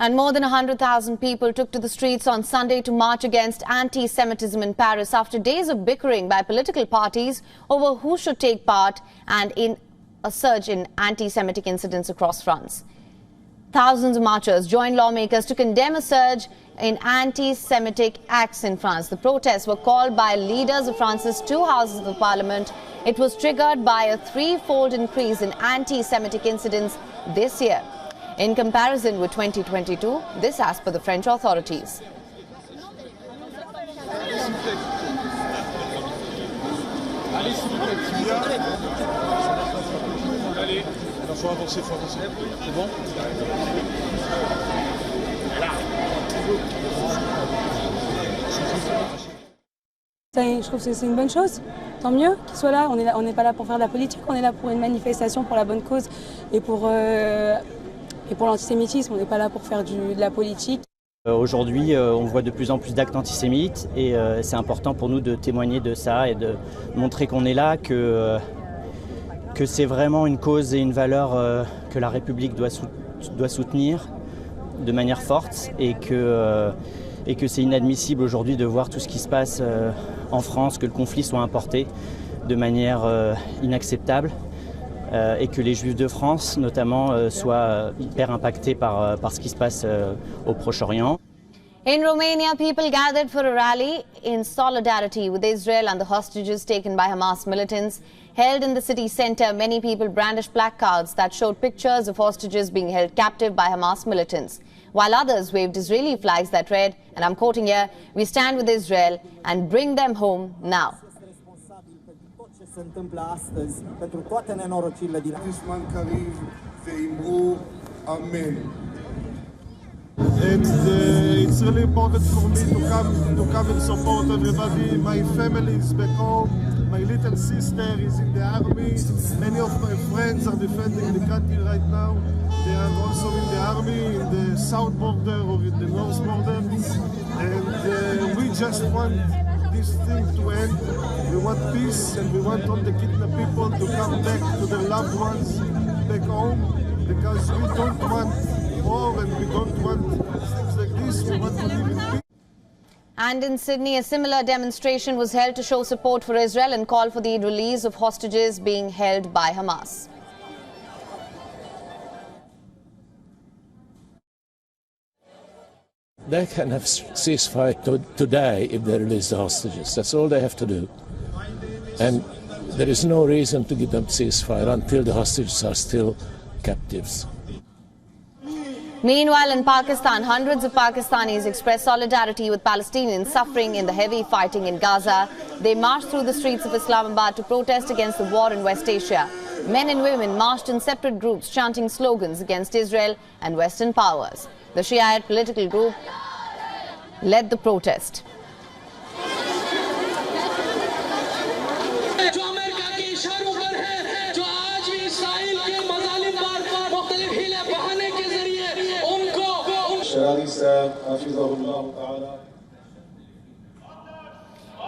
And more than 100,000 people took to the streets on Sunday to march against anti-Semitism in Paris after days of bickering by political parties over who should take part and in a surge in anti-Semitic incidents across France. Thousands of marchers joined lawmakers to condemn a surge in anti-Semitic acts in France. The protests were called by leaders of France's two houses of parliament. It was triggered by a threefold increase in anti-Semitic incidents this year, in comparison with 2022, this as per the French authorities. Je trouve que c'est une bonne chose, tant mieux qu'ils soient là. On n'est pas là pour faire de la politique, on est là pour une manifestation pour la bonne cause et pour l'antisémitisme, on n'est pas là pour faire de la politique. Aujourd'hui, on voit de plus en plus d'actes antisémites et c'est important pour nous de témoigner de ça et de montrer qu'on est là, que c'est vraiment une cause et une valeur que la République doit soutenir de manière forte et que c'est inadmissible aujourd'hui de voir tout ce qui se passe en France, que le conflit soit importé de manière inacceptable. Et que les Juifs de France, notamment, soient hyper impactés par ce qui se passe au Proche-Orient. In Romania, people gathered for a rally in solidarity with Israel and the hostages taken by Hamas militants. Held in the city centre, many people brandished placards that showed pictures of hostages being held captive by Hamas militants, while others waved Israeli flags that read, and I'm quoting here, "We stand with Israel and bring them home now." Se întâmplă astăzi pentru toate nenorocirile din And it's really important for me to come and support everybody. My family is back home. My little sister is in the army. Many of my friends are defending the country right now. They are also in the army, in the south border or in the north border. And we just want this thing to end. We want peace and we want all the kidnapped people to come back to their loved ones back home, because we don't want war and we don't want things like this. We want to live in peace. And in Sydney, a similar demonstration was held to show support for Israel and call for the release of hostages being held by Hamas. They can have ceasefire today if they release the hostages. That's all they have to do. And there is no reason to give them ceasefire until the hostages are still captives. Meanwhile, in Pakistan, hundreds of Pakistanis expressed solidarity with Palestinians suffering in the heavy fighting in Gaza. They marched through the streets of Islamabad to protest against the war in West Asia. Men and women marched in separate groups, chanting slogans against Israel and Western powers. The Shiite political group led the protest.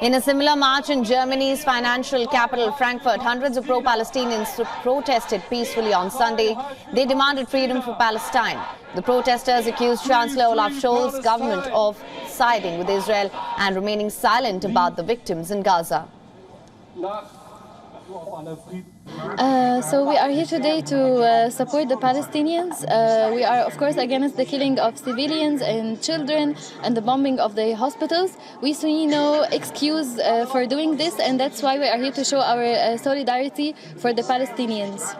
In a similar march in Germany's financial capital, Frankfurt, hundreds of pro-Palestinians protested peacefully on Sunday. They demanded freedom for Palestine. The protesters accused Chancellor Olaf Scholz's government of siding with Israel and remaining silent about the victims in Gaza. So we are here today to support the Palestinians. We are, of course, against the killing of civilians and children and the bombing of the hospitals. We see no excuse for doing this, and that's why we are here to show our solidarity for the Palestinians.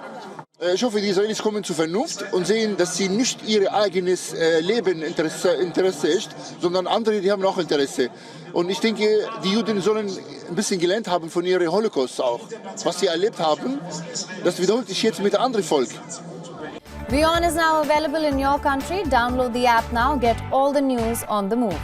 Ich hoffe, die Israelis kommen zur Vernunft und sehen, dass sie nicht ihr eigenes Leben Interesse ist, sondern andere, die haben auch Interesse. Und ich denke, die Juden sollen ein bisschen gelernt haben von ihrem Holocaust auch. Was sie erlebt haben, das wiederholt sich jetzt mit anderen Volk. WION is now available in your country. Download the app now. Get all the news on the move.